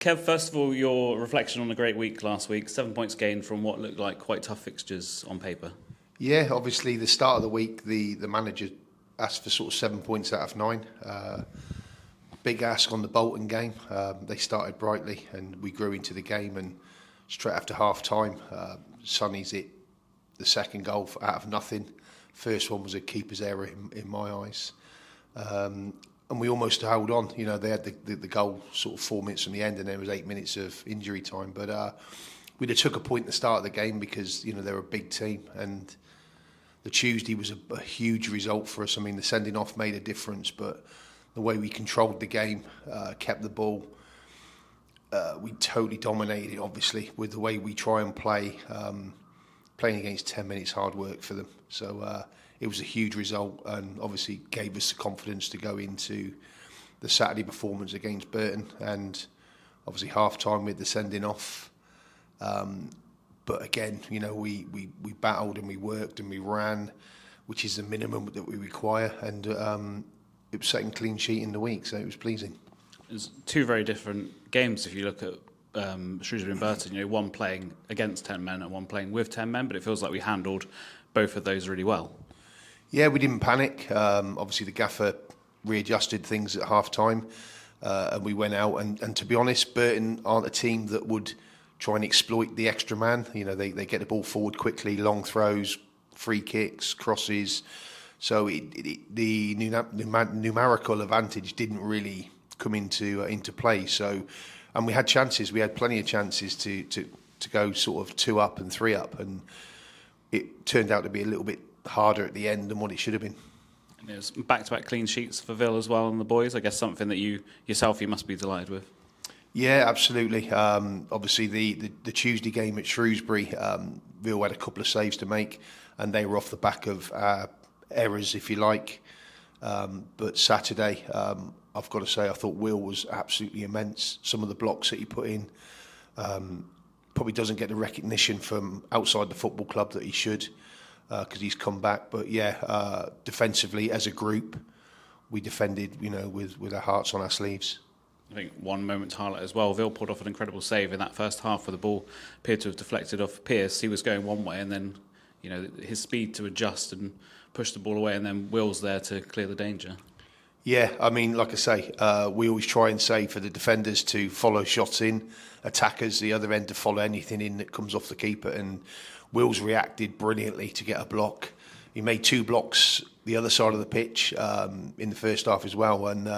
Kev, first of all, your reflection on a great week last week. 7 points gained from what looked like quite tough fixtures on paper. Yeah, obviously the start of the week, the manager asked for sort of 7 points out of 9. Big ask on the Bolton game. They started brightly and we grew into the game, and straight after half time, Sonny's hit the second goal out of nothing. First one was a keeper's error in my eyes. And we almost held on. You know, they had the goal sort of 4 minutes from the end, and there was 8 minutes of injury time. But we'd have took a point at the start of the game because, you know, they're a big team. And the Tuesday was a huge result for us. I mean, the sending off made a difference, but the way we controlled the game, kept the ball, we totally dominated it, obviously, with the way we try and play. Playing against 10 minutes hard work for them. So it was a huge result, and obviously gave us the confidence to go into the Saturday performance against Burton, and obviously half time with the sending off. But again, you know, we battled and we worked and we ran, which is the minimum that we require, and it was second clean sheet in the week, so it was pleasing. It's two very different games if you look at Shrewsbury and Burton. You know, one playing against 10 men and one playing with 10 men, but it feels like we handled both of those really well. Yeah, we didn't panic. Obviously, the gaffer readjusted things at half time, and we went out. And to be honest, Burton aren't a team that would try and exploit the extra man. You know, they get the ball forward quickly, long throws, free kicks, crosses. So the numerical advantage didn't really come into play. So, and we had chances. We had plenty of chances to go sort of 2 up and 3 up, and it turned out to be a little bit harder at the end than what it should have been. And it was back-to-back clean sheets for Vill as well and the boys. I guess something that you must be delighted with. Yeah, absolutely. Obviously, the Tuesday game at Shrewsbury, Vill had a couple of saves to make, and they were off the back of errors, if you like. But Saturday, I've got to say, I thought Will was absolutely immense. Some of the blocks that he put in probably doesn't get the recognition from outside the football club that he should, because he's come back. But yeah, defensively as a group, we defended, you know, with our hearts on our sleeves. I think one moment to highlight as well, Vill pulled off an incredible save in that first half where the ball appeared to have deflected off Pearce. He was going one way, and then, you know, his speed to adjust and push the ball away, and then Will's there to clear the danger. Yeah, I mean, like I say, we always try and say for the defenders to follow shots in, attackers the other end to follow anything in that comes off the keeper, and Will's reacted brilliantly to get a block. He made 2 blocks the other side of the pitch in the first half as well, and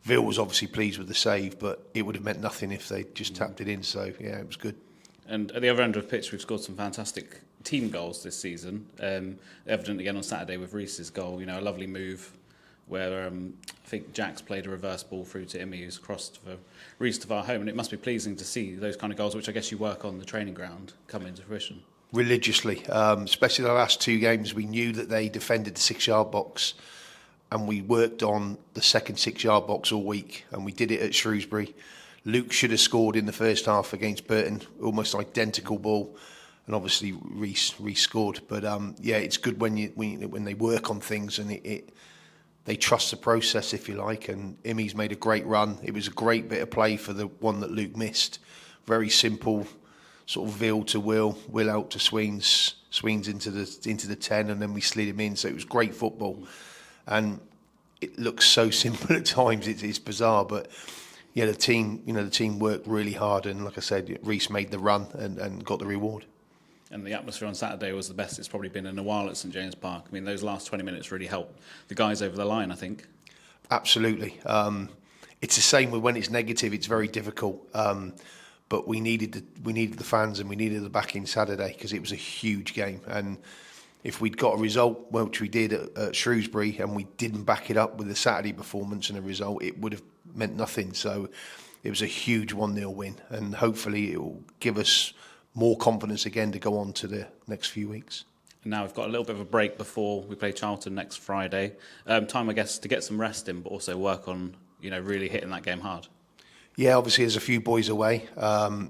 Vill was obviously pleased with the save, but it would have meant nothing if they just tapped it in, so yeah, it was good. And at the other end of the pitch, we've scored some fantastic team goals this season. Evident again on Saturday with Reese's goal, you know, a lovely move where I think Jack's played a reverse ball through to Imi, who's crossed for Reese to our home, and it must be pleasing to see those kind of goals, which I guess you work on the training ground, come into fruition. Religiously, especially the last 2 games, we knew that they defended the 6-yard box, and we worked on the second 6-yard box all week, and we did it at Shrewsbury. Luke should have scored in the first half against Burton, almost identical ball, and obviously Reese scored. But yeah, it's good when they work on things and they trust the process, if you like. And Imi's made a great run. It was a great bit of play for the one that Luke missed. Very simple, sort of Vill to Will out to Sweens into the 10, and then we slid him in. So it was great football, and it looks so simple at times. It's bizarre, but yeah, the team worked really hard, and like I said, Reese made the run and got the reward. And the atmosphere on Saturday was the best it's probably been in a while at St James Park. I mean, those last 20 minutes really helped the guys over the line, I think. Absolutely. It's the same with when it's negative. It's very difficult. But we needed the fans, and we needed the backing Saturday because it was a huge game. And if we'd got a result, which we did at Shrewsbury, and we didn't back it up with the Saturday performance and a result, it would have meant nothing. So it was a huge 1-0 win, and hopefully it will give us more confidence again to go on to the next few weeks. And now we've got a little bit of a break before we play Charlton next Friday. Time, I guess, to get some rest in, but also work on, you know, really hitting that game hard. Yeah, obviously there's a few boys away,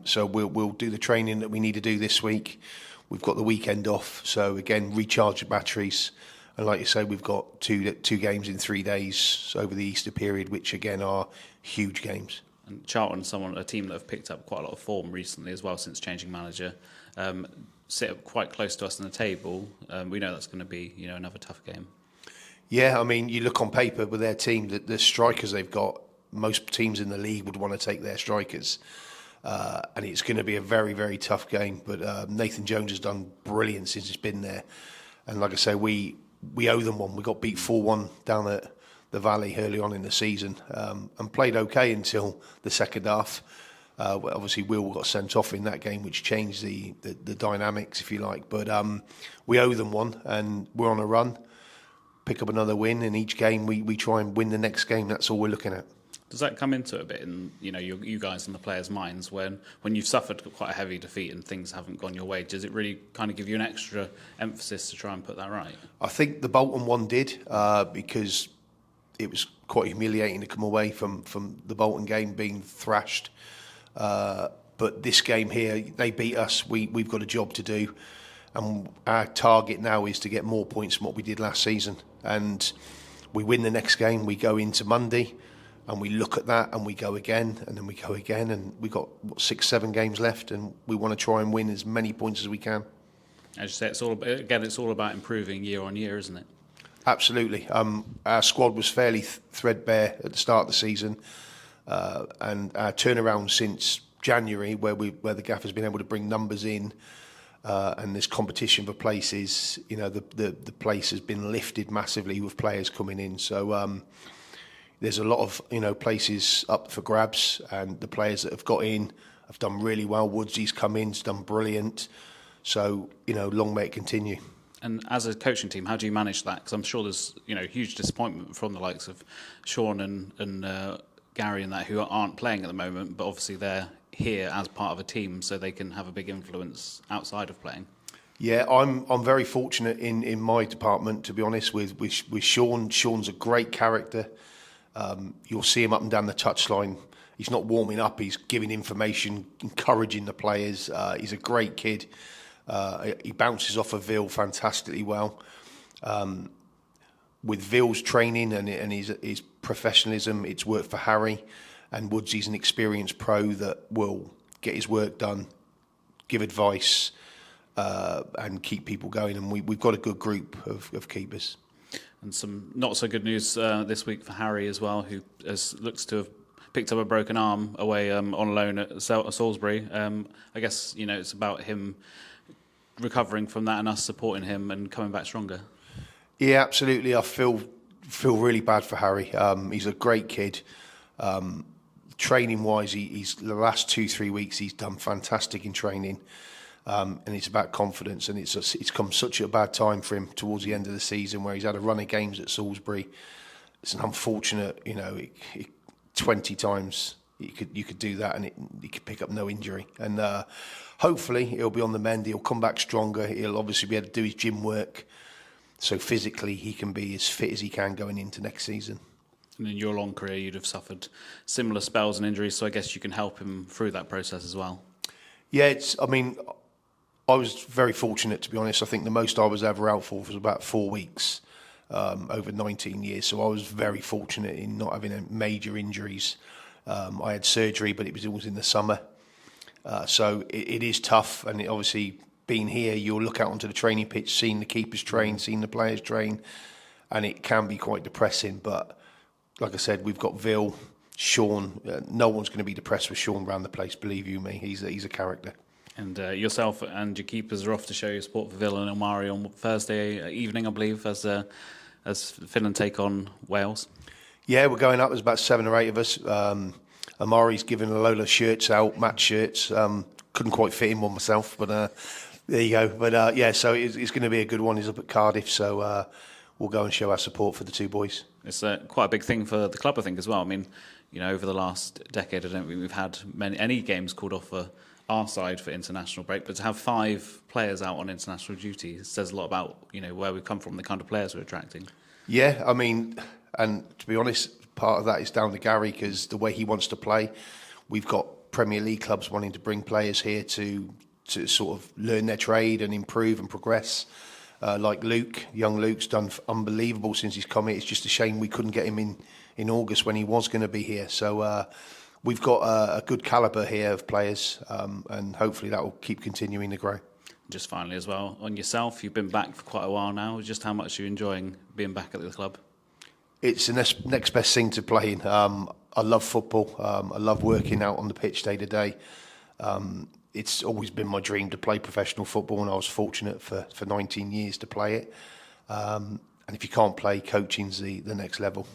so we'll do the training that we need to do this week. We've got the weekend off, so again, recharge the batteries. And like you say, we've got two games in 3 days over the Easter period, which again are huge games. And Charlton, a team that have picked up quite a lot of form recently as well since changing manager, sit up quite close to us in the table. We know that's going to be another tough game. Yeah, I mean, you look on paper with their team, the strikers they've got, most teams in the league would want to take their strikers. And it's going to be a very, very tough game. But Nathan Jones has done brilliant since he's been there. And like I say, we owe them one. We got beat 4-1 down at the Valley early on in the season, and played okay until the second half. Obviously, Will got sent off in that game, which changed the dynamics, if you like. But we owe them one, and we're on a run. Pick up another win, and each game we try and win the next game. That's all we're looking at. Does that come into it a bit in you guys and the players' minds when you've suffered quite a heavy defeat and things haven't gone your way? Does it really kind of give you an extra emphasis to try and put that right? I think the Bolton one did, because it was quite humiliating to come away from the Bolton game being thrashed. But this game here, they beat us. We've got a job to do, and our target now is to get more points than what we did last season. And we win the next game. We go into Monday, and we look at that, and we go again, and then we go again, and we've got 6-7 games left, and we want to try and win as many points as we can. As you say, it's all about improving year on year, isn't it? Absolutely. Our squad was fairly threadbare at the start of the season, and our turnaround since January, where the gaffer's been able to bring numbers in, and there's competition for places. The place has been lifted massively with players coming in. So there's a lot of places up for grabs, and the players that have got in have done really well. Woodsy's come in, has done brilliant. So long may it continue. And as a coaching team, how do you manage that? Because I'm sure there's huge disappointment from the likes of Sean and Gary and that, who aren't playing at the moment, but obviously they're here as part of a team, so they can have a big influence outside of playing. Yeah, I'm very fortunate in my department, to be honest, with Sean. Sean's a great character. You'll see him up and down the touchline. He's not warming up. He's giving information, encouraging the players. He's a great kid. He bounces off of Vil fantastically well. With Vil's training and his professionalism, it's worked for Harry. And Woodsy's an experienced pro that will get his work done, give advice, and keep people going. And we've got a good group of keepers. And some not so good news this week for Harry as well, who looks to have picked up a broken arm away on loan at Salisbury. I guess it's about him recovering from that and us supporting him and coming back stronger. Yeah, absolutely. I feel really bad for Harry. He's a great kid. Training wise, he's the last 2-3 weeks he's done fantastic in training, and it's about confidence. And it's come such a bad time for him towards the end of the season, where he's had a run of games at Salisbury. It's an unfortunate, 20 times you could do that, and he could pick up no injury. And hopefully he'll be on the mend. He'll come back stronger. He'll obviously be able to do his gym work, so physically he can be as fit as he can going into next season. And in your long career, you'd have suffered similar spells and injuries, so I guess you can help him through that process as well. Yeah, I was very fortunate, to be honest. I think the most I was ever out for was about 4 weeks over 19 years. So I was very fortunate in not having major injuries. I had surgery, but it was in the summer. So it is tough. And obviously, being here, you'll look out onto the training pitch, seeing the keepers train, seeing the players train, and it can be quite depressing. But like I said, we've got Vil, Sean. No one's going to be depressed with Sean around the place, believe you me. He's a character. And yourself and your keepers are off to show your support for Vil and Omari on Thursday evening, I believe, as Finland take on Wales. Yeah, we're going up. There's about 7 or 8 of us. Omari's given a load of shirts out, match shirts. Couldn't quite fit in one myself, but there you go. But so it's going to be a good one. He's up at Cardiff, so we'll go and show our support for the two boys. It's quite a big thing for the club, I think, as well. I mean, over the last decade, I don't think we've had any games called off for our side for international break, but to have 5 players out on international duty says a lot about where we've come from, the kind of players we're attracting. Yeah, and to be honest, part of that is down to Gary, because the way he wants to play. We've got Premier League clubs wanting to bring players here to sort of learn their trade and improve and progress. Like Luke, young Luke's done unbelievable since he's come here. It's just a shame we couldn't get him in August when he was going to be here. So we've got a good calibre here of players, and hopefully that will keep continuing to grow. Just finally as well, on yourself, you've been back for quite a while now. Just how much are you enjoying being back at the club? It's the next best thing to playing. I love football. I love working out on the pitch day to day. It's always been my dream to play professional football, and I was fortunate for 19 years to play it. And if you can't play, coaching's the next level.